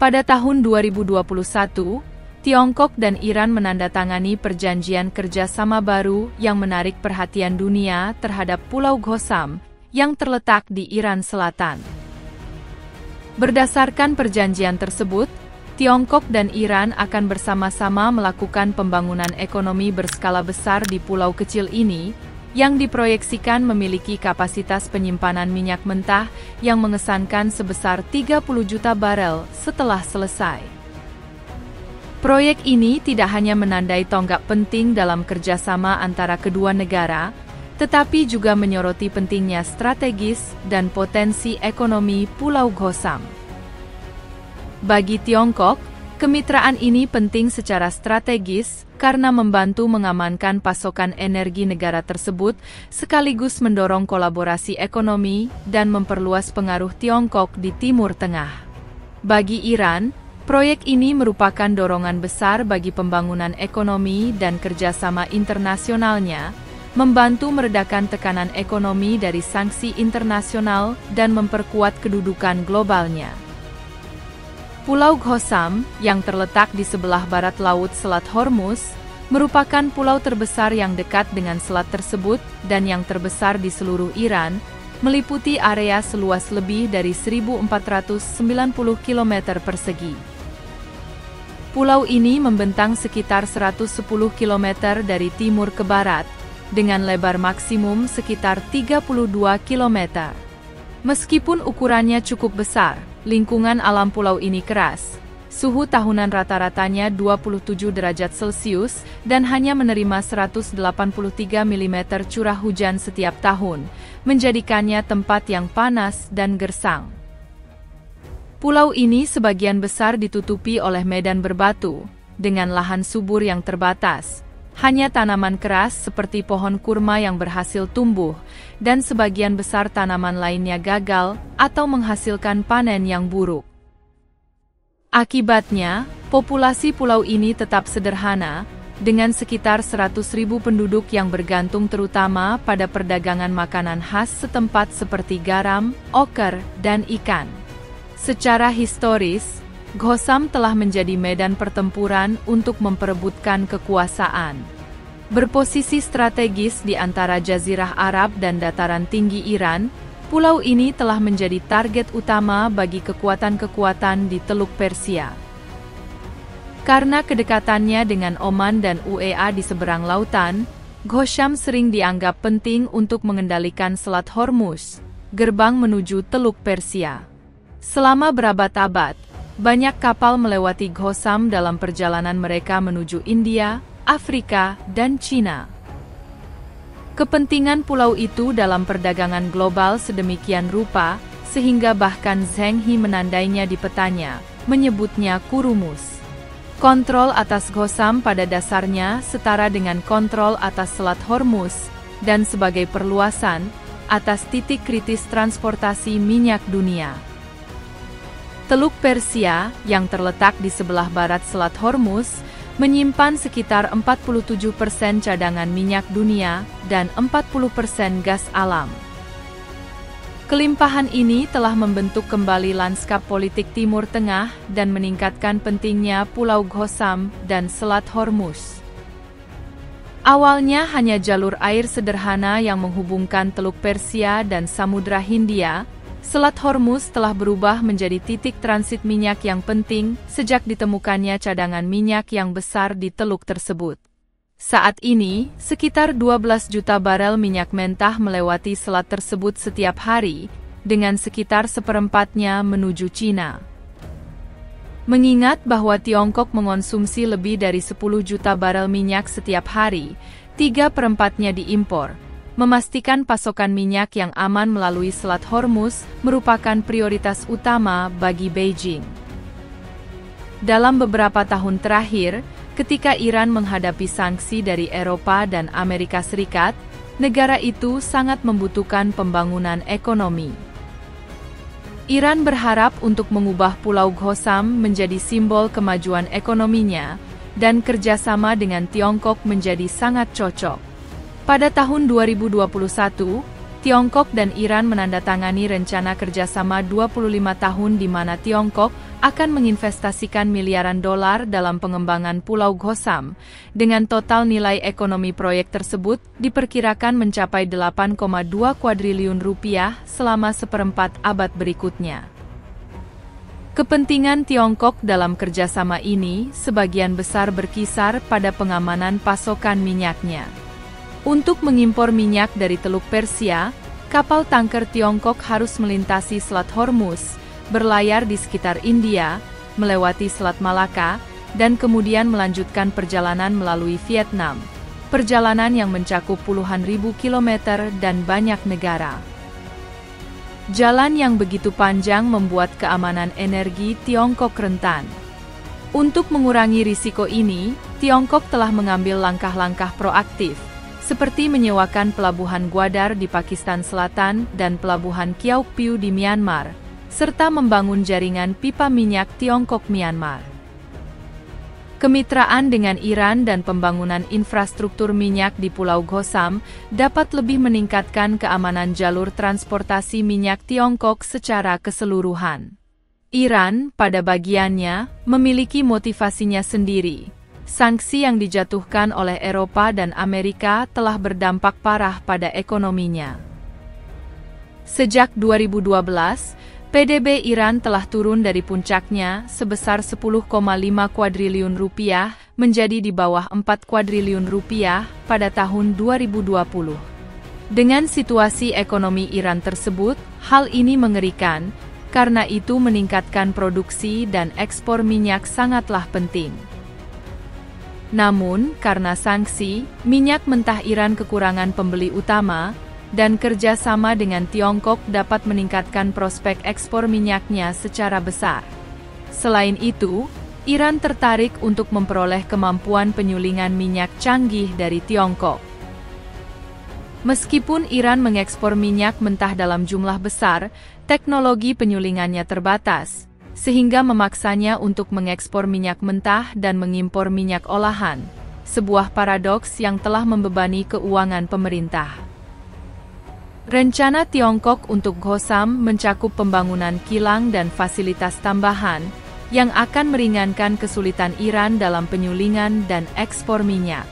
Pada tahun 2021, Tiongkok dan Iran menandatangani perjanjian kerjasama baru yang menarik perhatian dunia terhadap Pulau Ghosham yang terletak di Iran Selatan. Berdasarkan perjanjian tersebut, Tiongkok dan Iran akan bersama-sama melakukan pembangunan ekonomi berskala besar di pulau kecil ini, yang diproyeksikan memiliki kapasitas penyimpanan minyak mentah yang mengesankan sebesar 30 juta barel setelah selesai. Proyek ini tidak hanya menandai tonggak penting dalam kerjasama antara kedua negara, tetapi juga menyoroti pentingnya strategis dan potensi ekonomi Pulau Ghosham. Bagi Tiongkok, kemitraan ini penting secara strategis karena membantu mengamankan pasokan energi negara tersebut sekaligus mendorong kolaborasi ekonomi dan memperluas pengaruh Tiongkok di Timur Tengah. Bagi Iran, proyek ini merupakan dorongan besar bagi pembangunan ekonomi dan kerjasama internasionalnya, membantu meredakan tekanan ekonomi dari sanksi internasional dan memperkuat kedudukan globalnya. Pulau Ghosham, yang terletak di sebelah barat Laut Selat Hormuz, merupakan pulau terbesar yang dekat dengan selat tersebut dan yang terbesar di seluruh Iran, meliputi area seluas lebih dari 1.490 km persegi. Pulau ini membentang sekitar 110 km dari timur ke barat, dengan lebar maksimum sekitar 32 km. Meskipun ukurannya cukup besar, lingkungan alam pulau ini keras. Suhu tahunan rata-ratanya 27 derajat Celcius dan hanya menerima 183 mm curah hujan setiap tahun, menjadikannya tempat yang panas dan gersang. Pulau ini sebagian besar ditutupi oleh medan berbatu, dengan lahan subur yang terbatas. Hanya tanaman keras seperti pohon kurma yang berhasil tumbuh, dan sebagian besar tanaman lainnya gagal atau menghasilkan panen yang buruk. Akibatnya, populasi pulau ini tetap sederhana, dengan sekitar 100.000 penduduk yang bergantung terutama pada perdagangan makanan khas setempat seperti garam, oker, dan ikan. Secara historis, Ghosham telah menjadi medan pertempuran untuk memperebutkan kekuasaan. Berposisi strategis di antara Jazirah Arab dan dataran tinggi Iran, pulau ini telah menjadi target utama bagi kekuatan-kekuatan di Teluk Persia. Karena kedekatannya dengan Oman dan UEA di seberang lautan, Ghosham sering dianggap penting untuk mengendalikan Selat Hormuz, gerbang menuju Teluk Persia. Selama berabad-abad, banyak kapal melewati Ghosham dalam perjalanan mereka menuju India, Afrika, dan Cina. Kepentingan pulau itu dalam perdagangan global sedemikian rupa, sehingga bahkan Zheng He menandainya di petanya, menyebutnya Kurumus. Kontrol atas Ghosham pada dasarnya setara dengan kontrol atas Selat Hormuz, dan sebagai perluasan, atas titik kritis transportasi minyak dunia. Teluk Persia, yang terletak di sebelah barat Selat Hormuz, menyimpan sekitar 47% cadangan minyak dunia dan 40% gas alam. Kelimpahan ini telah membentuk kembali lanskap politik Timur Tengah dan meningkatkan pentingnya Pulau Ghosham dan Selat Hormuz. Awalnya hanya jalur air sederhana yang menghubungkan Teluk Persia dan Samudra Hindia, Selat Hormuz telah berubah menjadi titik transit minyak yang penting sejak ditemukannya cadangan minyak yang besar di teluk tersebut. Saat ini, sekitar 12 juta barel minyak mentah melewati selat tersebut setiap hari, dengan sekitar seperempatnya menuju Cina. Mengingat bahwa Tiongkok mengonsumsi lebih dari 10 juta barel minyak setiap hari, 3/4-nya diimpor. Memastikan pasokan minyak yang aman melalui Selat Hormuz merupakan prioritas utama bagi Beijing. Dalam beberapa tahun terakhir, ketika Iran menghadapi sanksi dari Eropa dan Amerika Serikat, negara itu sangat membutuhkan pembangunan ekonomi. Iran berharap untuk mengubah Pulau Ghosham menjadi simbol kemajuan ekonominya, dan kerjasama dengan Tiongkok menjadi sangat cocok. Pada tahun 2021, Tiongkok dan Iran menandatangani rencana kerjasama 25 tahun di mana Tiongkok akan menginvestasikan miliaran dolar dalam pengembangan Pulau Ghosham, dengan total nilai ekonomi proyek tersebut diperkirakan mencapai 8,2 kuadriliun rupiah selama seperempat abad berikutnya. Kepentingan Tiongkok dalam kerjasama ini sebagian besar berkisar pada pengamanan pasokan minyaknya. Untuk mengimpor minyak dari Teluk Persia, kapal tanker Tiongkok harus melintasi Selat Hormuz, berlayar di sekitar India, melewati Selat Malaka, dan kemudian melanjutkan perjalanan melalui Vietnam. Perjalanan yang mencakup puluhan ribu kilometer dan banyak negara. Jalan yang begitu panjang membuat keamanan energi Tiongkok rentan. Untuk mengurangi risiko ini, Tiongkok telah mengambil langkah-langkah proaktif, seperti menyewakan pelabuhan Gwadar di Pakistan Selatan dan pelabuhan Kiauk Piu di Myanmar, serta membangun jaringan pipa minyak Tiongkok-Myanmar. Kemitraan dengan Iran dan pembangunan infrastruktur minyak di Pulau Ghosham dapat lebih meningkatkan keamanan jalur transportasi minyak Tiongkok secara keseluruhan. Iran, pada bagiannya, memiliki motivasinya sendiri. Sanksi yang dijatuhkan oleh Eropa dan Amerika telah berdampak parah pada ekonominya. Sejak 2012, PDB Iran telah turun dari puncaknya sebesar 10,5 kuadriliun rupiah menjadi di bawah 4 kuadriliun rupiah pada tahun 2020. Dengan situasi ekonomi Iran tersebut, hal ini mengerikan, karena itu meningkatkan produksi dan ekspor minyak sangatlah penting. Namun, karena sanksi, minyak mentah Iran kekurangan pembeli utama, dan kerjasama dengan Tiongkok dapat meningkatkan prospek ekspor minyaknya secara besar. Selain itu, Iran tertarik untuk memperoleh kemampuan penyulingan minyak canggih dari Tiongkok. Meskipun Iran mengekspor minyak mentah dalam jumlah besar, teknologi penyulingannya terbatas, sehingga memaksanya untuk mengekspor minyak mentah dan mengimpor minyak olahan, sebuah paradoks yang telah membebani keuangan pemerintah. Rencana Tiongkok untuk Ghosham mencakup pembangunan kilang dan fasilitas tambahan, yang akan meringankan kesulitan Iran dalam penyulingan dan ekspor minyak.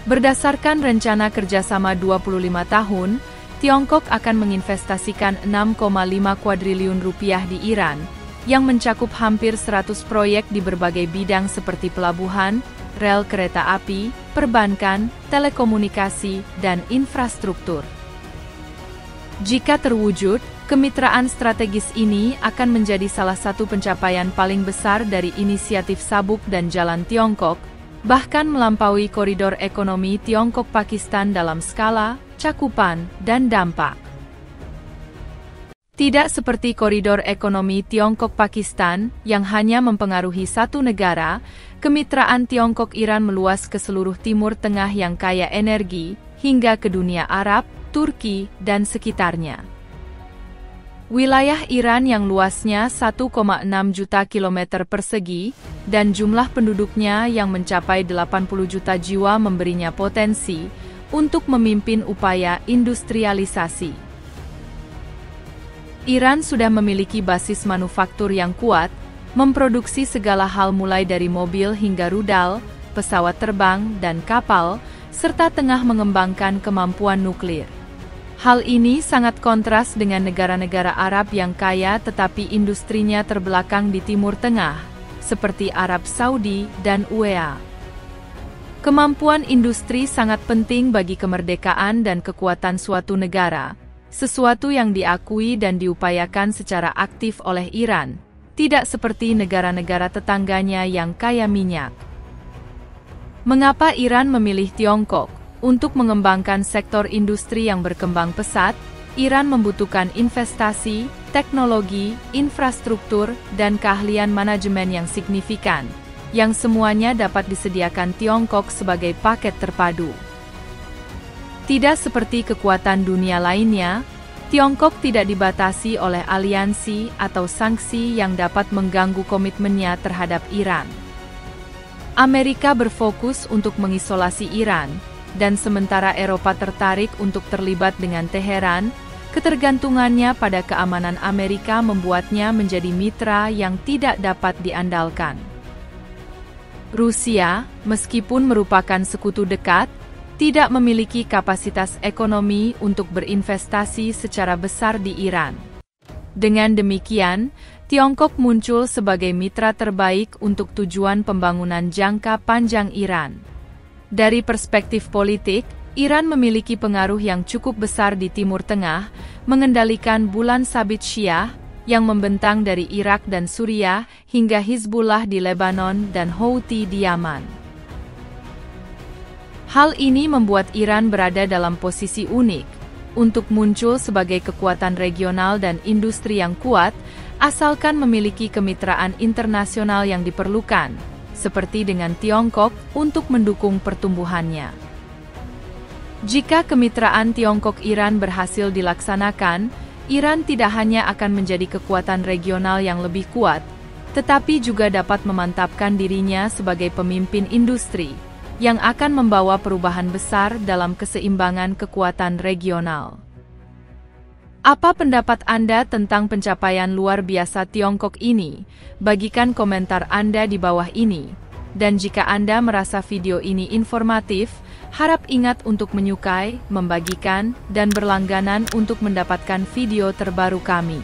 Berdasarkan rencana kerjasama 25 tahun, Tiongkok akan menginvestasikan 6,5 kuadriliun rupiah di Iran, yang mencakup hampir 100 proyek di berbagai bidang seperti pelabuhan, rel kereta api, perbankan, telekomunikasi, dan infrastruktur. Jika terwujud, kemitraan strategis ini akan menjadi salah satu pencapaian paling besar dari inisiatif Sabuk dan Jalan Tiongkok, bahkan melampaui koridor ekonomi Tiongkok-Pakistan dalam skala, cakupan, dan dampak. Tidak seperti koridor ekonomi Tiongkok-Pakistan yang hanya mempengaruhi satu negara, kemitraan Tiongkok-Iran meluas ke seluruh Timur Tengah yang kaya energi, hingga ke dunia Arab, Turki, dan sekitarnya. Wilayah Iran yang luasnya 1,6 juta kilometer persegi, dan jumlah penduduknya yang mencapai 80 juta jiwa memberinya potensi untuk memimpin upaya industrialisasi. Iran sudah memiliki basis manufaktur yang kuat, memproduksi segala hal mulai dari mobil hingga rudal, pesawat terbang, dan kapal, serta tengah mengembangkan kemampuan nuklir. Hal ini sangat kontras dengan negara-negara Arab yang kaya tetapi industrinya terbelakang di Timur Tengah, seperti Arab Saudi dan UEA. Kemampuan industri sangat penting bagi kemerdekaan dan kekuatan suatu negara, sesuatu yang diakui dan diupayakan secara aktif oleh Iran, tidak seperti negara-negara tetangganya yang kaya minyak. Mengapa Iran memilih Tiongkok? Untuk mengembangkan sektor industri yang berkembang pesat, Iran membutuhkan investasi, teknologi, infrastruktur, dan keahlian manajemen yang signifikan, yang semuanya dapat disediakan Tiongkok sebagai paket terpadu. Tidak seperti kekuatan dunia lainnya, Tiongkok tidak dibatasi oleh aliansi atau sanksi yang dapat mengganggu komitmennya terhadap Iran. Amerika berfokus untuk mengisolasi Iran, dan sementara Eropa tertarik untuk terlibat dengan Teheran, ketergantungannya pada keamanan Amerika membuatnya menjadi mitra yang tidak dapat diandalkan. Rusia, meskipun merupakan sekutu dekat, tidak memiliki kapasitas ekonomi untuk berinvestasi secara besar di Iran. Dengan demikian, Tiongkok muncul sebagai mitra terbaik untuk tujuan pembangunan jangka panjang Iran. Dari perspektif politik, Iran memiliki pengaruh yang cukup besar di Timur Tengah, mengendalikan bulan sabit Syiah yang membentang dari Irak dan Suriah hingga Hizbullah di Lebanon dan Houthi di Yaman. Hal ini membuat Iran berada dalam posisi unik untuk muncul sebagai kekuatan regional dan industri yang kuat, asalkan memiliki kemitraan internasional yang diperlukan, seperti dengan Tiongkok untuk mendukung pertumbuhannya. Jika kemitraan Tiongkok-Iran berhasil dilaksanakan, Iran tidak hanya akan menjadi kekuatan regional yang lebih kuat, tetapi juga dapat memantapkan dirinya sebagai pemimpin industri yang akan membawa perubahan besar dalam keseimbangan kekuatan regional. Apa pendapat Anda tentang pencapaian luar biasa Tiongkok ini? Bagikan komentar Anda di bawah ini. Dan jika Anda merasa video ini informatif, harap ingat untuk menyukai, membagikan, dan berlangganan untuk mendapatkan video terbaru kami.